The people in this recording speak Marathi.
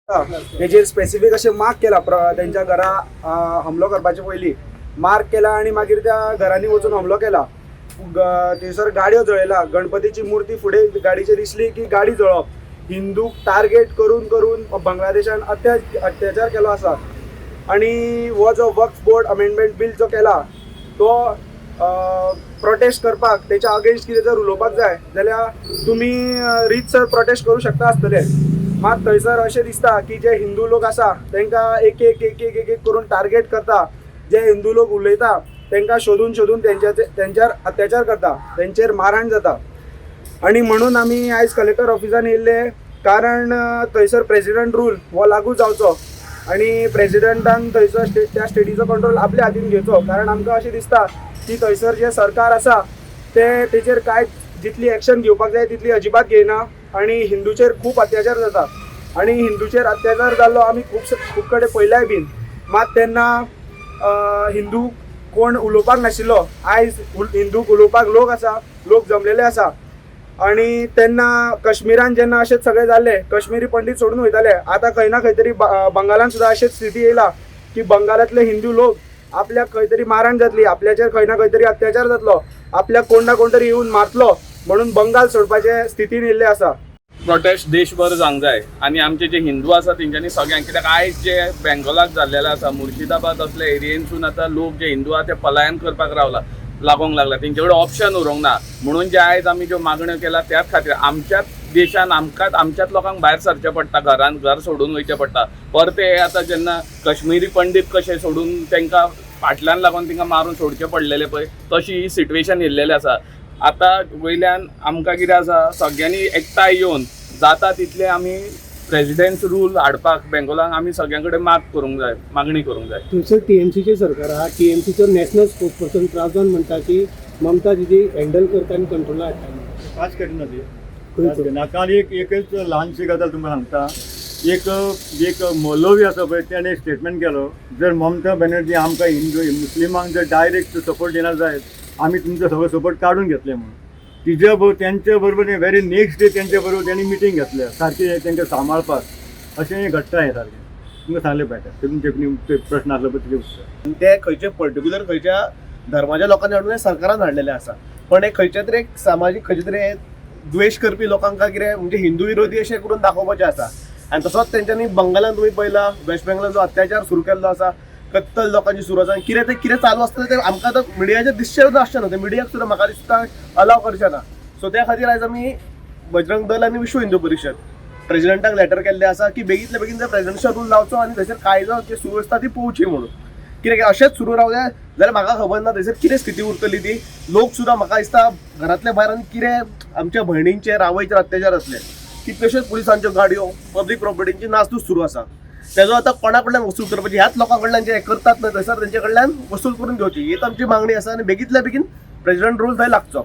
तेजेर स्पेसिफीक अशें मार्क केला त्यांच्या घरा हमलो करपाचे पयलीं मार्क केला आणि मागीर त्या घरांनी वचून हमलो केला. थंयसर गाडयो जळयला, गणपतीची मूर्ती फुडें गाडीचे दिसली की गाडी जळप. हिंदूक टार्गेट करून करून बांगलादेशान अत्याचार केलो आसा. आणि हो जो वक्फ बोर्ड अमेंडमेंट बिल जो केला तो प्रोटेस्ट करपाक तेच्या अगेन्स्ट कितें जर उलोवपाक जाय जाल्यार तुमी रितसर प्रोटेस्ट करूं शकता आसतले. मात थंयसर अशें दिसता की जे हिंदू लोक आसा तांकां एक एक एक एक एक एक करून टार्गेट करता. जे हिंदू लोक उलयता तांकां शोधून शोधून तेंच्यार अत्याचार करता, तेंचेर मारहाण जाता. आणि म्हणून आमी आयज कलेक्टर ऑफिसान येयल्ले कारण थंयसर प्रेसिडेंट रूल हो लागू जावचो आणि प्रेसिडेंटान थंयसर त्या स्टेटीचो कंट्रोल आपल्या हातीन घेवचो. कारण आमकां अशें दिसता की थंयसर जे सरकार आसा तेचेर कांय जितली एक्शन घेवपाक जाय तितली अजिबात घेयना आणि हिंदूचेर खूब अत्याचार जाता. आणि हिंदूचेर अत्याचार जाल्लो आमी खूब कडेन पळयलाय बीन. मात तेन्ना हिंदू कोण उलोवपाक नाशिल्लो. आयज हिंदूक उलोवपाक लोक आसा, लोक जमलेले आसा. आणि तेन्ना काश्मीरान जेन्ना अशेंच सगळें जाल्लें, काश्मीरी पंडीत सोडून वयताले. आतां खंय ना खंय तरी बंगालान सुद्दां अशीच स्थिती येयला की बंगालांतले हिंदू लोक आपल्याक खंय तरी मारहाण जातली, आपल्याचेर खंय ना खंय तरी अत्याचार जातलो, आपल्याक कोण ना कोण तरी येवन मारतलो म्हणून बंगाल सोडपाचे स्थितीन येयल्ले आसा. प्रोटेस्ट देशभर जावंक जाय आणि आमचे जे हिंदू आसा तेंच्यांनी सगळ्यांक, कित्याक आयज जे बेंगॉलाक जाल्लेले आसा, मुर्शिदाबाद असले एरियेनसून आतां लोक जे हिंदू आहा ते पलायन करपाक लागोंक लागला. तेंचे कडेन ऑप्शन उरोंक ना. म्हणून जे आयज आमी ज्यो मागण्यो केला त्याच खातीर आमच्याच देशान आमच्याच लोकांक भायर सरचें पडटा, घर सोडून वयचें पडटा. परते हे आतां जेन्ना काश्मीरी पंडीत कशे सोडून तांकां फाटल्यान लागून तांकां मारून सोडचे पडलेले पळय, तशी ही सिट्युएशन येयल्लेली आसा. आतां वयल्यान आमकां कितें आसा, सगळ्यांनी एकठांय येवन जाता तितले आमी प्रेसिडेंट्स रूल हाडपाक बेंगॉलाक आमी सगळ्यां कडेन मागणी करूंक जाय. थंयसर टीएमसीचे सरकार आहा, टीएमसीचो नॅशनल स्पोक्सपर्सन प्राजन म्हणटा की ममता दिदी हँडल करता आनी कंट्रोला हाडटा. कांयच करिना ती. काल एकच ल्हानशी गजाल तुमकां सांगता. एक मौलवी आसा पळय तेणें एक स्टेटमेंट केलो, जर ममता बॅनर्जी आमकां हिंदू मुस्लिमांक जर डायरेक्ट सपोर्ट दिना जायत आमी तुमचो सगळो सपोर्ट काडून घेतले म्हणून. त्यांच्या बरोबर व्हेरी नेक्स्ट डे त्यांच्या बरोबर त्यांनी मिटींग घेतल्या सारखे तांकां सांबाळपाक. अशें घडटा हें सारकें. तुमकां सांगलें पाहिजे. तुमचे प्रश्न आसलो पळय तिचे उत्तर. ते खंयचे पर्टिक्युलर खंयच्या धर्माच्या लोकांनी हाडून सरकारान हाडलेले आसा. पण एक खंयच्या तरी एक सामाजीक खंयचे तरी द्वेष करपी लोकांक कितें म्हणजे हिंदू विरोधी अशें करून दाखोवपाचें आसा. आनी तसोच तेंच्यांनी बंगालान तुमी पळयला, वेस्ट बेंगॉलान जो अत्याचार सुरू केल्लो आसा, कत्तल लोकांची सुरू आसा. कितें चालू आसता तें आमकां आतां मिडियाचेर दिसचें सुद्दां आसचें ना. तें मिडियाक सुद्दां म्हाका दिसता अलाव करचें ना. सो त्या खातीर आयज आमी बजरंग दल आनी विश्व हिंदू परिशद प्रेसिडेंटाक लेटर केल्लें आसा की बेगींतल्या बेगीन जर प्रेसिडेंटचो रूल लावचो आनी थंयसर कायदो जी सुरू आसता ती पळोवची म्हणून. कित्याक अशेंच सुरू रावलें जाल्यार म्हाका खबर ना थंयसर कितें स्थिती उरतली ती. लोक सुद्दां म्हाका दिसता घरांतल्या भायर आनी कितें आमच्या भयणींचेर आवयचेर अत्याचार जातले. कितल्योश्योच पुलिसांच्यो गाडयो पब्लीक प्रॉपर्टींची नासधूस सुरू आसा. तेजो आतां कोणा कडल्यान वसूल करपाची, ह्याच लोकां कडल्यान जे करतात न्हय थंयसर तेंचे कडल्यान वसूल करून घेवची, ही आमची मागणी आसा. आनी बेगींतल्या बेगीन प्रेसिडेंट रूल थंय लागचो.